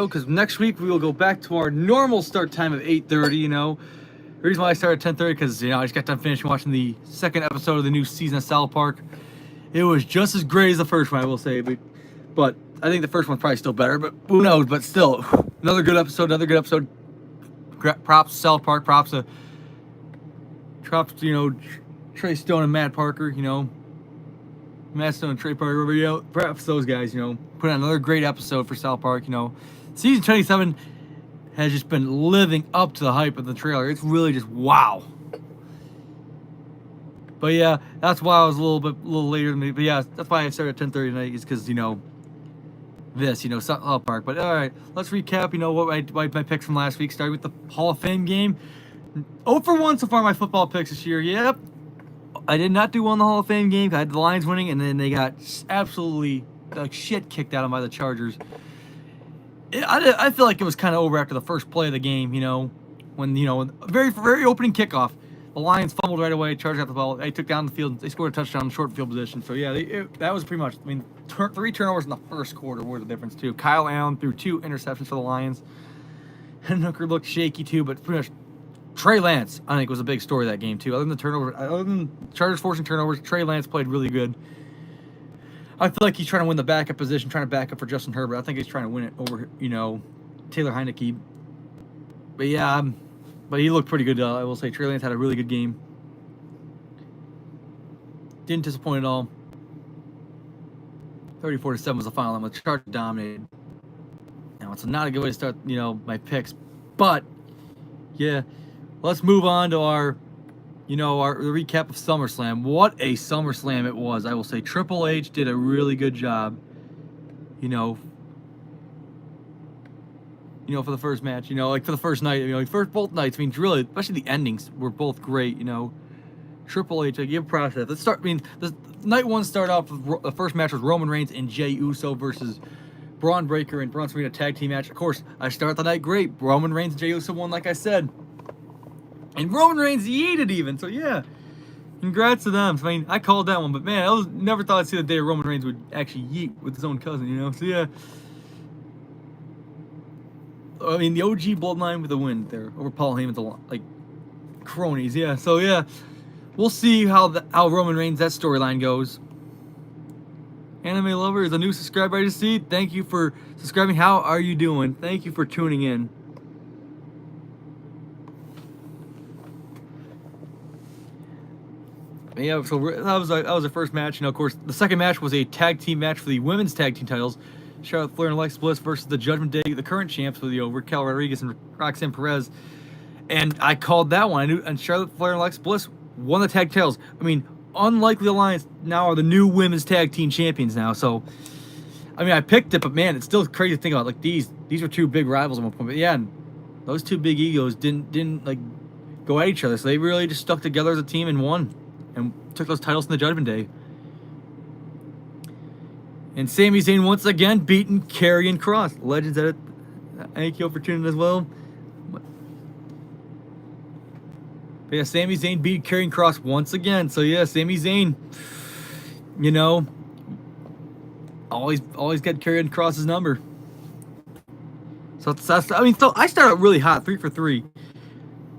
because next week we will go back to our normal start time of 8:30. The reason why I started at 10:30 because I just got done finishing watching the second episode of the new season of South Park. It was just as great as the first one, I will say, but I think the first one's probably still better. But who knows? But still, another good episode. Another good episode. Props to South Park. Props to Trey Stone and Matt Parker. Matt Stone and Trey Parker. Props to those guys. Put on another great episode for South Park. Season 27 has just been living up to the hype of the trailer. It's really just wow. But yeah, that's why I was a little later than me. But yeah, that's why I started at 10:30 tonight. Is because South Park. But all right, let's recap. What my picks from last week. Starting with the Hall of Fame game. 0 for 1 so far my football picks this year. Yep, I did not do well in the Hall of Fame game. I had the Lions winning, and then they got absolutely shit kicked out of them by the Chargers. I feel like it was kind of over after the first play of the game. When very opening kickoff. The Lions fumbled right away. Chargers got the ball. They took down the field. They scored a touchdown in short field position. So, yeah, that was pretty much, 3 turnovers in the first quarter were the difference, too. Kyle Allen threw 2 interceptions for the Lions. And Hooker looked shaky, too, but pretty much Trey Lance, I think, was a big story of that game, too. Other than Chargers forcing turnovers, Trey Lance played really good. I feel like he's trying to win the backup position, trying to back up for Justin Herbert. I think he's trying to win it over, Taylor Heineke. But, yeah, but he looked pretty good, I will say. Trey Lance had a really good game. Didn't disappoint at all. 34-7 was the final line with Chargers dominated. Now, it's not a good way to start, my picks. But, yeah, let's move on to our recap of SummerSlam. What a SummerSlam it was, I will say. Triple H did a really good job, for the first match, for the first night, both nights, really, especially the endings were both great, Triple H, I give props to that. Let's start, the night one started off with the first match was Roman Reigns and Jey Uso versus Braun Breaker and Braun Strowman tag team match. Of course, I start the night great. Roman Reigns and Jey Uso won, like I said. And Roman Reigns yeeted even, so yeah. Congrats to them. I called that one, but man, I never thought I'd see the day Roman Reigns would actually yeet with his own cousin, so yeah. The OG bloodline with a win there over Paul Heyman's cronies, yeah. So yeah, we'll see how Roman Reigns that storyline goes. Anime lover is a new subscriber I just see. Thank you for subscribing. How are you doing? Thank you for tuning in. Yeah, so that was the first match. Of course, the second match was a tag team match for the women's tag team titles. Charlotte Flair and Alexa Bliss versus the Judgment Day, the current champs with Raquel Rodriguez and Roxanne Perez. And I called that one. And Charlotte Flair and Alexa Bliss won the tag titles. Unlikely Alliance now are the new women's tag team champions now. So, I picked it, but man, it's still crazy to think about. These were 2 big rivals at one point. But yeah, those 2 big egos didn't go at each other. So they really just stuck together as a team and won. And took those titles in the Judgment Day. And Sami Zayn once again beating Karrion Kross. Legends at it. Thank you for tuning in as well. But yeah, Sami Zayn beat Karrion Kross once again. So yeah, Sami Zayn, always got Karrion Kross's number. So I started out really hot, 3 for 3.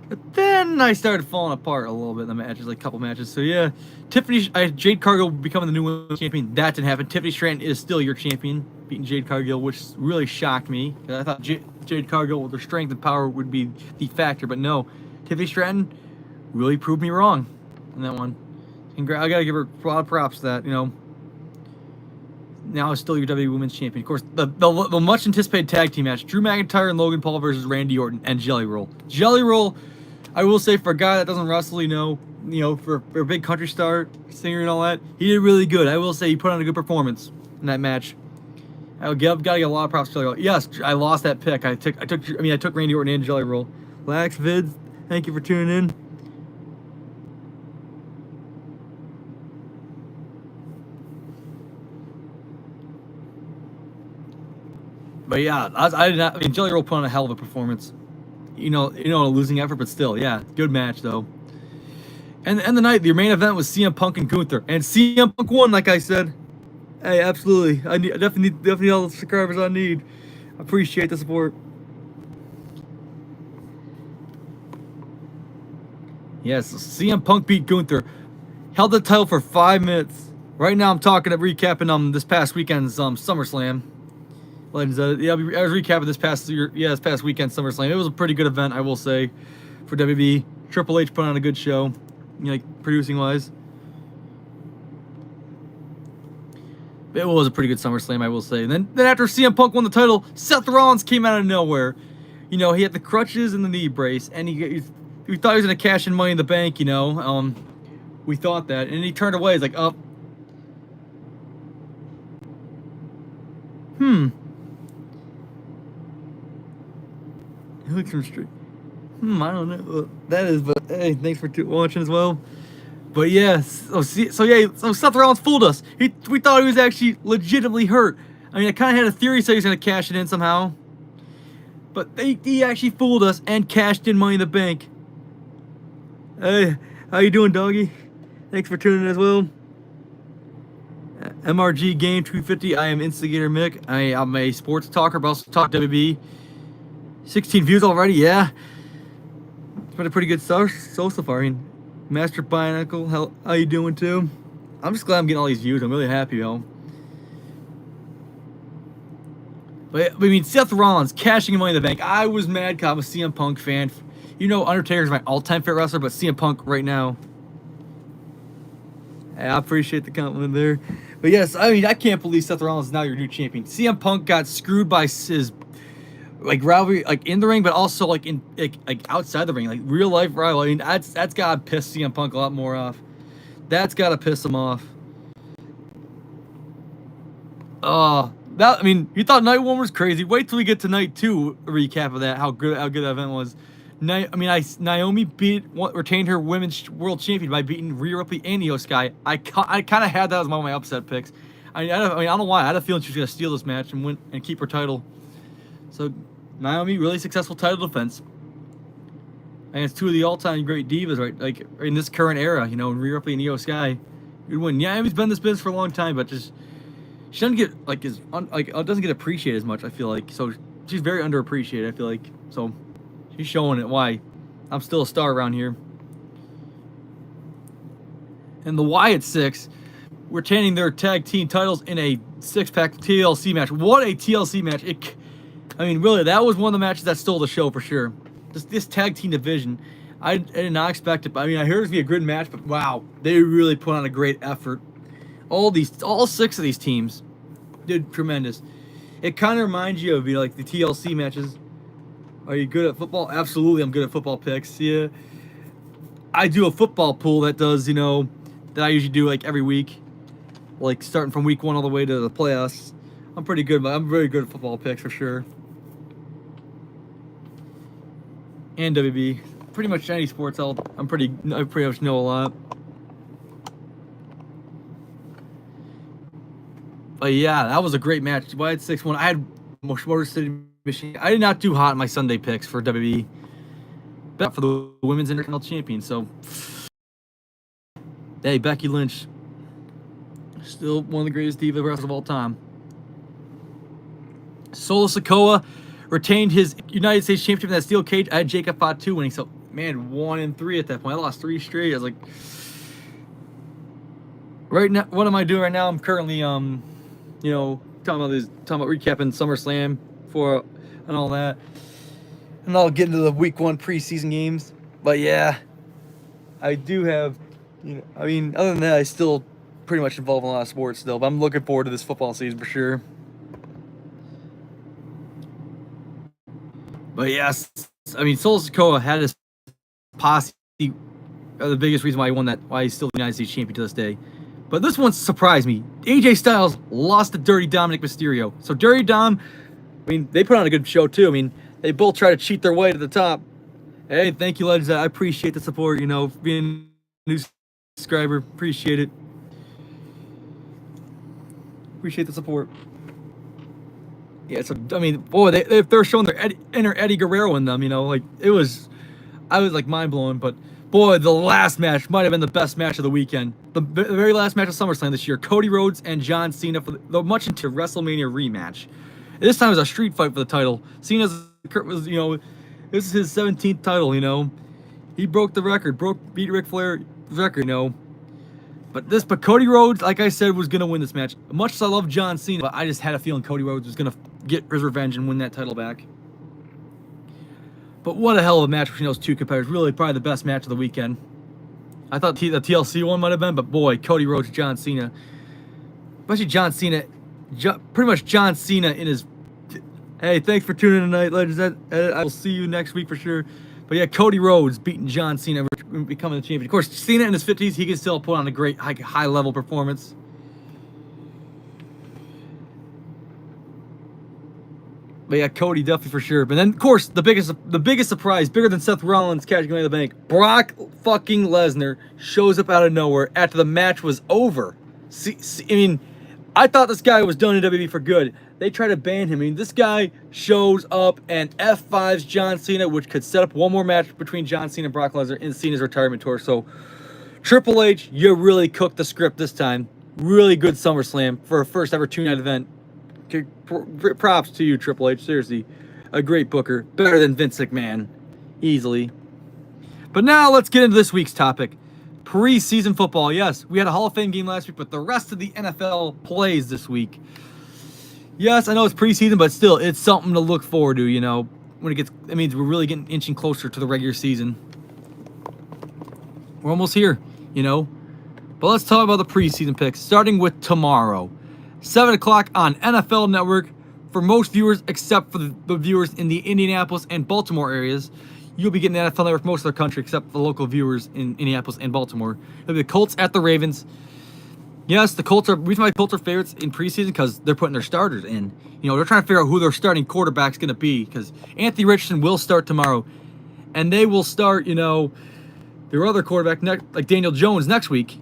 But then I started falling apart a little bit in the matches, a couple matches. So yeah, Jade Cargill becoming the new women's champion. That didn't happen. Tiffany Stratton is still your champion, beating Jade Cargill, which really shocked me. I thought Jade Cargill with her strength and power would be the factor, but no. Tiffany Stratton really proved me wrong in that one. I gotta give her a lot of props to that. Now is still your WWE Women's Champion. Of course, the much anticipated tag team match: Drew McIntyre and Logan Paul versus Randy Orton and Jelly Roll. Jelly Roll, I will say, for a guy that doesn't wrestle, for a big country star, singer and all that, he did really good. I will say he put on a good performance in that match. Gotta give a lot of props to Jelly Roll. Yes, I lost that pick. I took Randy Orton and Jelly Roll. Lax Vids, thank you for tuning in. But yeah, I did not. Jelly Roll put on a hell of a performance. A losing effort, but still, yeah, good match though. And the night, your main event was CM Punk and Gunther, and CM Punk won, like I said. Hey, absolutely, I definitely need all the subscribers I need. Appreciate the support. Yes, CM Punk beat Gunther. Held the title for 5 minutes. Right now, I'm recapping this past weekend's SummerSlam. Legends, I was recapping this past weekend SummerSlam. It was a pretty good event, I will say, for WWE. Triple H put on a good show, producing wise. It was a pretty good SummerSlam, I will say. And then after CM Punk won the title, Seth Rollins came out of nowhere. He had the crutches and the knee brace, and we thought he was gonna cash in Money in the Bank. We thought that, and he turned away. He's like, oh. He looks from straight. I don't know what that is, but hey, thanks for watching as well. But yeah, so Seth Rollins fooled us. We thought he was actually legitimately hurt. I kind of had a theory so he was gonna cash it in somehow, but he actually fooled us and cashed in Money in the Bank. Hey, how you doing, doggy? Thanks for tuning in as well. MRG Game 250. I am Instigator Mick. I'm a sports talker, but also talk WWE. 16 views already, yeah. It's been a pretty good start so far. Master Bionicle, how you doing too? I'm just glad I'm getting all these views. I'm really happy, But Seth Rollins cashing in Money in the Bank. I was mad because I'm a CM Punk fan. Undertaker's my all-time favorite wrestler, but CM Punk right now. Hey, I appreciate the compliment there. But yes, I can't believe Seth Rollins is now your new champion. CM Punk got screwed by his rivalry, in the ring, but also in outside the ring, real life rivalry. That's gotta piss CM Punk a lot more off. That's gotta piss him off. You thought night one was crazy. Wait till we get to night two. A recap of that. How good that event was. Naomi retained her women's world champion by beating Rhea Ripley and Io Sky. I kind of had that as one of my upset picks. I don't know why. I had a feeling she was gonna steal this match and win and keep her title. So Naomi, really successful title defense. And it's two of the all-time great divas, right? In this current era, Rhea Ripley and Io Sky. Good win. Yeah, Naomi's been in this business for a long time, but just she doesn't get doesn't get appreciated as much. I feel like so she's very underappreciated. I feel like so. She's showing it why I'm still a star around here. And the Wyatt Six retaining their tag team titles in a six-pack TLC match. What a TLC match. Really, that was one of the matches that stole the show for sure. This tag team division, I did not expect it. But, I heard it was going to be a good match, but wow, they really put on a great effort. All 6 of these teams did tremendous. It kind of reminds you of the TLC matches. Are you good at football? Absolutely, I'm good at football picks. Yeah, I do a football pool that does, that I usually do every week, starting from week 1 all the way to the playoffs. I'm pretty good, but I'm very good at football picks for sure. And WB, pretty much any sports I pretty much know a lot. But yeah, that was a great match. Wyatt 6-1. I had Motor City Machine. I did not do hot in my Sunday picks for WWE. But for the Women's Intercontinental Champion. So, hey, Becky Lynch. Still one of the greatest diva wrestlers of all time. Solo Sikoa retained his United States Championship in that steel cage. I had Jacob Fatu winning. So, man, 1-3 at that point. I lost 3 straight. I was like, right now, what am I doing right now? I'm currently, talking about recapping SummerSlam and all that. And I'll get into the week 1 preseason games. But yeah, I do have, other than that, I still pretty much involved in a lot of sports still. But I'm looking forward to this football season for sure. But yes, Solo Sikoa had his posse. The biggest reason why he won why he's still the United States champion to this day. But this one surprised me. AJ Styles lost to Dirty Dominic Mysterio. So Dirty Dom, they put on a good show too. They both try to cheat their way to the top. Hey, thank you, legends. I appreciate the support. Being a new subscriber, appreciate it. Appreciate the support. Yeah, so boy, they're showing their inner Eddie Guerrero in them. I was mind blowing, but. Boy, the last match might have been the best match of the weekend. The very last match of SummerSlam this year. Cody Rhodes and John Cena for the much into WrestleMania rematch. This time it was a street fight for the title. Cena's, this is his 17th title, He broke the record, beat Ric Flair's record, But Cody Rhodes, like I said, was going to win this match. Much as I love John Cena, but I just had a feeling Cody Rhodes was going to get his revenge and win that title back. But what a hell of a match between those two competitors. Really probably the best match of the weekend. I thought the TLC one might have been, but boy, Cody Rhodes, John Cena. Especially John Cena. Pretty much John Cena in his... Hey, thanks for tuning in tonight, ladies. I will see you next week for sure. But yeah, Cody Rhodes beating John Cena, becoming the champion. Of course, Cena in his 50s, he can still put on a great high-level performance. But yeah, Cody definitely for sure. But then, of course, the biggest surprise, bigger than Seth Rollins cashing Money in the Bank, Brock fucking Lesnar shows up out of nowhere after the match was over. I thought this guy was done in WWE for good. They try to ban him. This guy shows up and F5s John Cena, which could set up one more match between John Cena and Brock Lesnar in Cena's retirement tour. So, Triple H, you really cooked the script this time. Really good SummerSlam for a first ever two-night event. Props to you, Triple H. Seriously, a great booker. Better than Vince McMahon. Easily. But now let's get into this week's topic. Preseason football. Yes, we had a Hall of Fame game last week, but the rest of the NFL plays this week. Yes, I know it's preseason, but still, it's something to look forward to, when it means we're really inching closer to the regular season. We're almost here, But let's talk about the preseason picks, starting with tomorrow. 7 o'clock on NFL Network for most viewers, except for the viewers in the Indianapolis and Baltimore areas. You'll be getting the NFL Network for most of the country, except for the local viewers in Indianapolis and Baltimore. It'll be the Colts at the Ravens. Yes, the Colts are, reason why the Colts are favorites in preseason, because they're putting their starters in. They're trying to figure out who their starting quarterback's going to be, because Anthony Richardson will start tomorrow. And they will start, their other quarterback, like Daniel Jones, next week.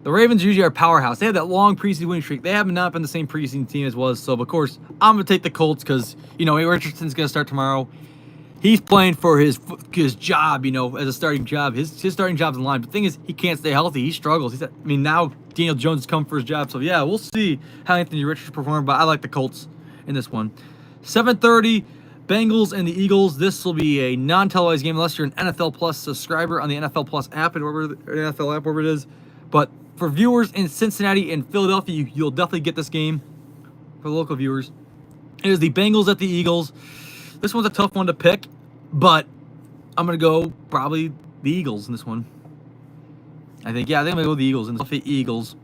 The Ravens usually are a powerhouse. They have that long preseason winning streak. They have not been the same preseason team as was. So, of course, I'm going to take the Colts because, Richardson's going to start tomorrow. He's playing for his job, as a starting job. His starting job's in line. But the thing is, he can't stay healthy. He struggles. Now Daniel Jones has come for his job. So, yeah, we'll see how Anthony Richardson performs. But I like the Colts in this one. 7:30, Bengals and the Eagles. This will be a non-televised game unless you're an NFL Plus subscriber on the NFL Plus app, and NFL app, wherever it is. But for viewers in Cincinnati and Philadelphia, you'll definitely get this game for the local viewers. It is the Bengals at the Eagles. This one's a tough one to pick, but I'm going to go probably the Eagles in this one. I think I'm going to go with the Eagles in the Eagles.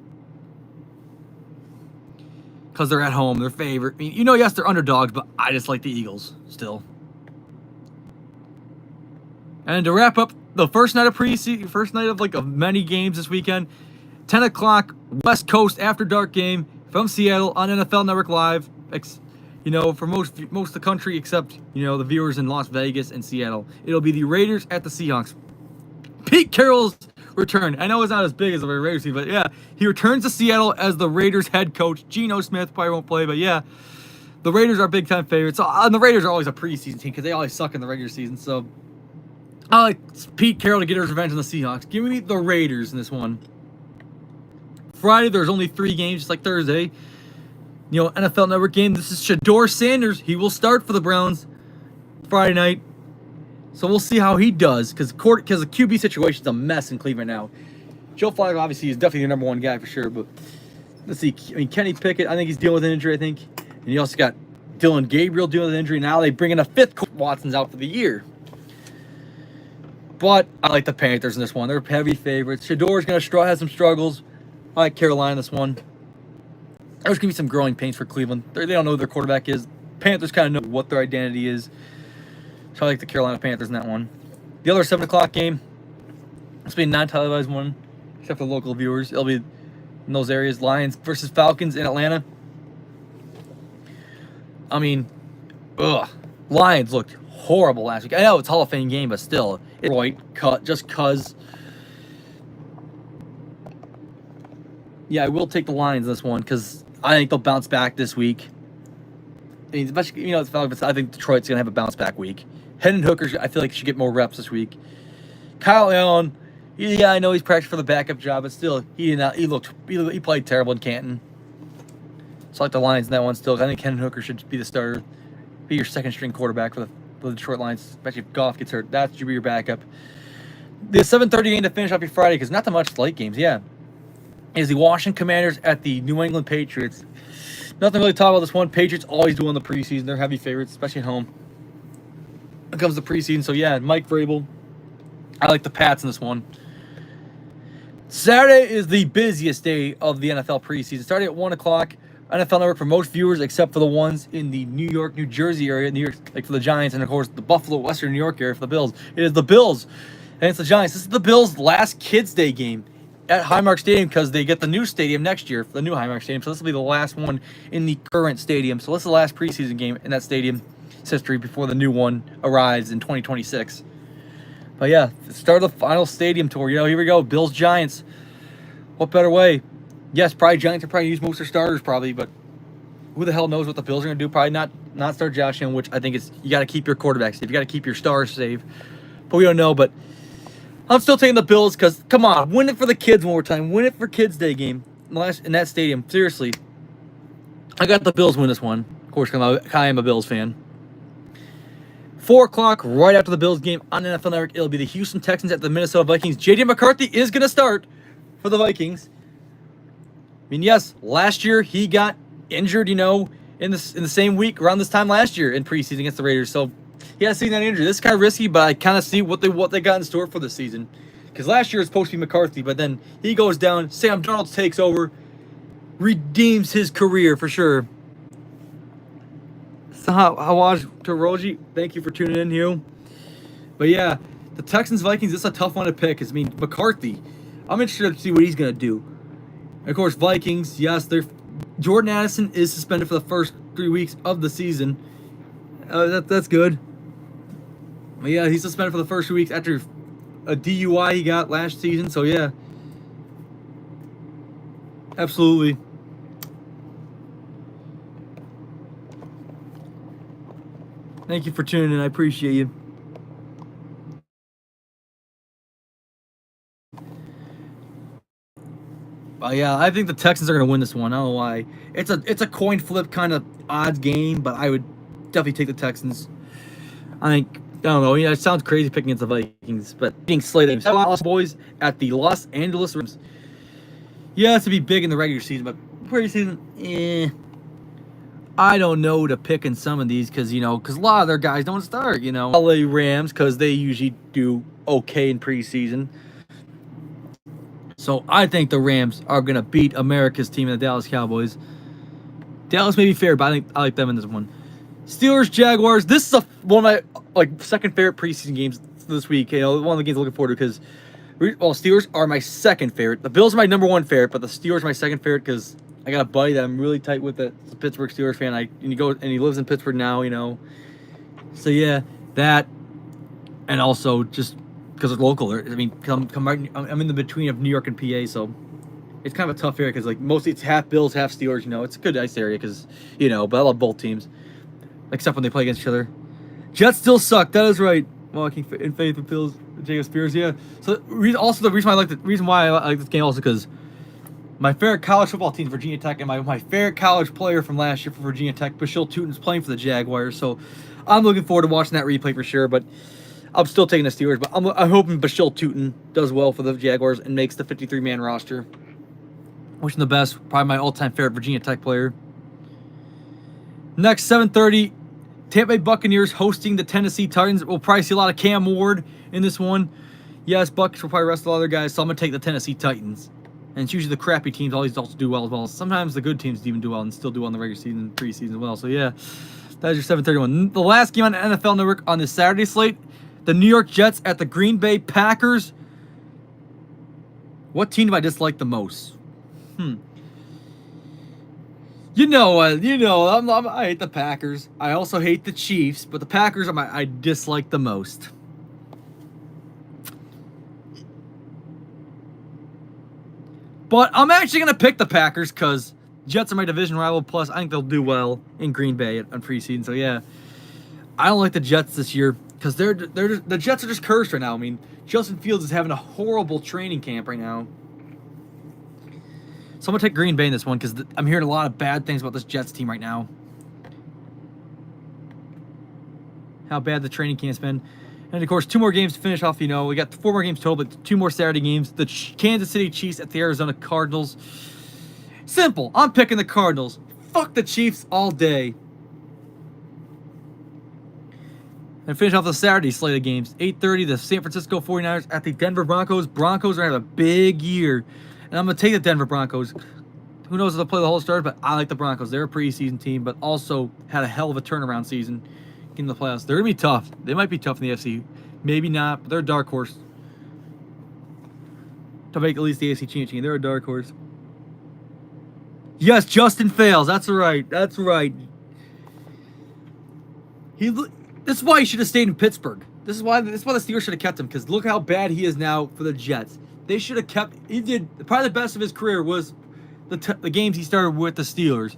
Because they're at home, they're favorite. Yes, they're underdogs, but I just like the Eagles still. And to wrap up the first night of preseason, first night of many games this weekend, 10 o'clock West Coast After Dark game from Seattle on NFL Network Live. For most of the country except the viewers in Las Vegas and Seattle. It'll be the Raiders at the Seahawks. Pete Carroll's return. I know it's not as big as the Raiders team, but yeah, he returns to Seattle as the Raiders head coach. Geno Smith probably won't play, but yeah, the Raiders are big time favorites. And the Raiders are always a preseason team because they always suck in the regular season. So I like Pete Carroll to get his revenge on the Seahawks. Give me the Raiders in this one. Friday, there's only 3 games, just like Thursday. NFL Network game. This is Shador Sanders. He will start for the Browns Friday night. So we'll see how he does, because the QB situation is a mess in Cleveland now. Joe Flacco obviously is definitely the number 1 guy for sure, but let's see. Kenny Pickett, I think he's dealing with an injury, I think. And you also got Dylan Gabriel dealing with an injury. Now they bring in a 5th. Watson's out for the year. But I like the Panthers in this one. They're heavy favorites. Shador's going to have some struggles. I like Carolina in this one. There's going to be some growing pains for Cleveland. They don't know who their quarterback is. Panthers kind of know what their identity is. So I like the Carolina Panthers in that one. The other 7 o'clock game, this will be a non-televised one, except for local viewers. It'll be in those areas. Lions versus Falcons in Atlanta. Lions looked horrible last week. I know it's a Hall of Fame game, but still. Detroit, just because. Yeah, I will take the Lions in this one because I think they'll bounce back this week. Especially, it's Falcons. I think Detroit's going to have a bounce back week. Hendon Hooker, I feel like he should get more reps this week. Kyle Allen, I know he's practiced for the backup job, but still, he played terrible in Canton. So I like the Lions in that one still. I think Hendon Hooker should be the starter, be your second string quarterback for the Detroit Lions, especially if Goff gets hurt. That should be your backup. The 7:30 game to finish up your Friday, because not that much late games, is the Washington Commanders at the New England Patriots. Nothing really to talk about this one. Patriots always do in the preseason. They're heavy favorites, especially at home. When it comes to preseason, so Mike Vrabel. I like the Pats in this one. Saturday is the busiest day of the NFL preseason. Starting at 1 o'clock. NFL Network for most viewers, except for the ones in the New York, New Jersey area, New York, like for the Giants, and of course the Buffalo, Western New York area for the Bills. It is the Bills, and it's the Giants. This is the Bills' last Kids Day game at Highmark Stadium because they get the new stadium next year for the new Highmark Stadium. So this will be the last one in the current stadium. So this is the last preseason game in that stadium's history before the new one arrives in 2026. But the start of the final stadium tour. Here we go. Bills Giants. What better way? Yes, probably Giants will probably use most of their starters probably, but who the hell knows what the Bills are going to do? Probably not start Josh Allen, which I think is you got to keep your quarterbacks safe. You got to keep your stars safe. But we don't know. But I'm still taking the Bills because come on, win it for the kids one more time. Win it for Kids Day game in that stadium. Seriously, I got the Bills win this one. Of course, I am a Bills fan. 4 o'clock, right after the Bills game on NFL Network, it'll be the Houston Texans at the Minnesota Vikings. J.J. McCarthy is going to start for the Vikings. I mean, yes, last year he got injured, in the same week around this time last year in preseason against the Raiders. So he has seen that injury. This is kind of risky, but I kind of see what they got in store for this season. Because last year it was supposed to be McCarthy, but then he goes down. Sam Darnold takes over, redeems his career for sure. Hawaj Toroji, thank you for tuning in, Hugh. But the Texans Vikings, this is a tough one to pick. Because McCarthy, I'm interested to see what he's gonna do. And of course, Vikings, yes, Jordan Addison is suspended for the first 3 weeks of the season. That's good. But he's suspended for the first 2 weeks after a DUI he got last season. So absolutely. Thank you for tuning in. I appreciate you. I think the Texans are going to win this one. I don't know why. It's a coin flip kind of odds game, but I would definitely take the Texans. I don't know. It sounds crazy picking against the Vikings, but being slated. Los Boys at the Los Angeles Rams. It's to be big in the regular season, but preseason, I don't know to pick in some of these because a lot of their guys don't start. LA Rams because they usually do okay in preseason. So I think the Rams are going to beat America's team, the Dallas Cowboys. Dallas may be fair, but I like them in this one. Steelers, Jaguars. This is one of my second favorite preseason games this week. One of the games I'm looking forward to because, Steelers are my second favorite. The Bills are my number one favorite, but the Steelers are my second favorite because I got a buddy that I'm really tight with that's a Pittsburgh Steelers fan. And he lives in Pittsburgh now, So that, and also just because it's local. Come right. I'm in the between of New York and PA, so it's kind of a tough area because mostly it's half Bills, half Steelers. It's a good nice area because but I love both teams, except when they play against each other. Jets still suck. That is right. Walking in faith with Bills, Jacob Spears. So the reason why I like this game also because my favorite college football team is Virginia Tech, and my favorite college player from last year for Virginia Tech, Bashil Tutin's playing for the Jaguars. So I'm looking forward to watching that replay for sure. But I'm still taking the Steelers, but I'm hoping Bashil Tutin does well for the Jaguars and makes the 53-man roster. Wishing the best. Probably my all-time favorite Virginia Tech player. Next, 7:30, Tampa Bay Buccaneers hosting the Tennessee Titans. We'll probably see a lot of Cam Ward in this one. Yes, Bucs will probably rest a lot of other guys, so I'm going to take the Tennessee Titans. And it's usually the crappy teams always also do well as well. Sometimes the good teams even do well and still do well in the regular season and preseason as well. So, that is your 7:31. The last game on the NFL Network on this Saturday slate, the New York Jets at the Green Bay Packers. What team do I dislike the most? I hate the Packers. I also hate the Chiefs, but the Packers I dislike the most. But I'm actually going to pick the Packers because Jets are my division rival. Plus, I think they'll do well in Green Bay on preseason. So, I don't like the Jets this year because the Jets are just cursed right now. Justin Fields is having a horrible training camp right now. So I'm going to take Green Bay in this one because I'm hearing a lot of bad things about this Jets team right now. How bad the training camp's been. And, of course, 2 more games to finish off. We got 4 more games total, but 2 more Saturday games. The Kansas City Chiefs at the Arizona Cardinals. Simple. I'm picking the Cardinals. Fuck the Chiefs all day. And finish off the Saturday slate of games. 8:30, the San Francisco 49ers at the Denver Broncos. Broncos are having a big year. And I'm going to take the Denver Broncos. Who knows if they'll play the whole start, but I like the Broncos. They're a preseason team, but also had a hell of a turnaround season in the playoffs. They're going to be tough. They might be tough in the AFC. Maybe not, but they're a dark horse. To make at least the AFC championship. They're a dark horse. Yes, Justin Fields. That's right. That's right. This is why he should have stayed in Pittsburgh. This is why the Steelers should have kept him, because look how bad he is now for the Jets. They should have kept. He did probably the best of his career was the games he started with the Steelers.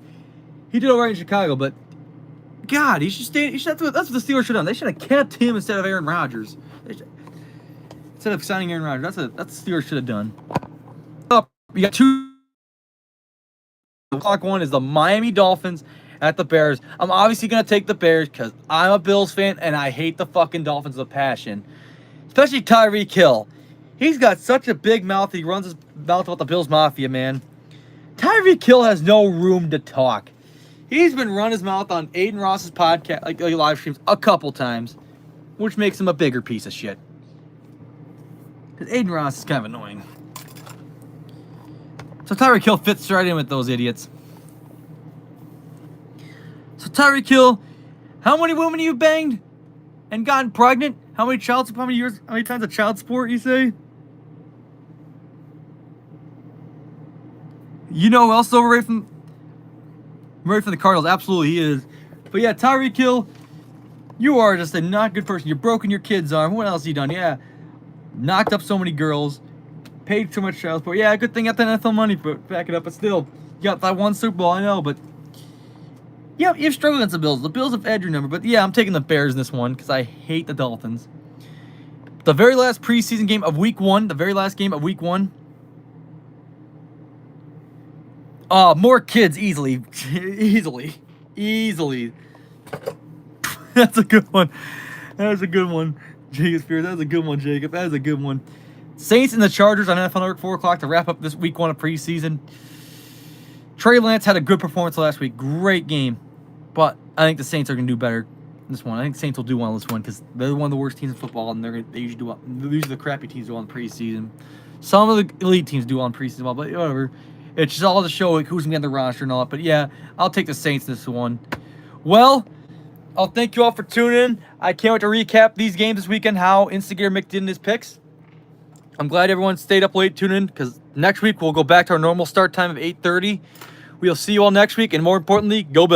He did all right in Chicago, but God, he should stay. That's what the Steelers should have done. They should have kept him instead of Aaron Rodgers. Instead of signing Aaron Rodgers, that's what the Steelers should have done. Up, you got 2. Clock 1 is the Miami Dolphins at the Bears. I'm obviously going to take the Bears because I'm a Bills fan and I hate the fucking Dolphins with a passion. Especially Tyreek Hill. He's got such a big mouth. He runs his mouth about the Bills Mafia, man. Tyreek Hill has no room to talk. He's been running his mouth on Aiden Ross's podcast, like live streams, a couple times, which makes him a bigger piece of shit. Because Aiden Ross is kind of annoying. So Tyreek Hill fits right in with those idiots. So Tyreek Hill, how many women you banged and gotten pregnant? How many times of child support you say? You know, also right from the Cardinals. Absolutely, he is. But yeah, Tyreek Hill, you are just a not good person. You've broken your kid's arm. What else have you done? Yeah, knocked up so many girls, paid too much child support. Yeah, good thing you got the NFL money for back it up. But still, you got that one Super Bowl. I know, but yeah, you've struggled against the Bills. The Bills have had your number. But yeah, I'm taking the Bears in this one because I hate the Dolphins. The very last preseason game of Week 1. The very last game of Week 1. More kids easily. Easily. That's a good one. That's a good one. Jacob Spears. That's a good one, Jacob. That is a good one. Saints and the Chargers on NFL Network 4 o'clock to wrap up this Week 1 of preseason. Trey Lance had a good performance last week. Great game. But I think the Saints are going to do better this one. I think the Saints will do well this one because they're one of the worst teams in football, and they usually do well. Usually the crappy teams do well in preseason. Some of the elite teams do well in preseason, but whatever. It's just all to show like, who's going to get the roster and all that. But yeah, I'll take the Saints in this one. Well, I'll thank you all for tuning in. I can't wait to recap these games this weekend, how Instigator Mick did in his picks. I'm glad everyone stayed up late tuning in because next week we'll go back to our normal start time of 8:30. We'll see you all next week, and more importantly, go Bills.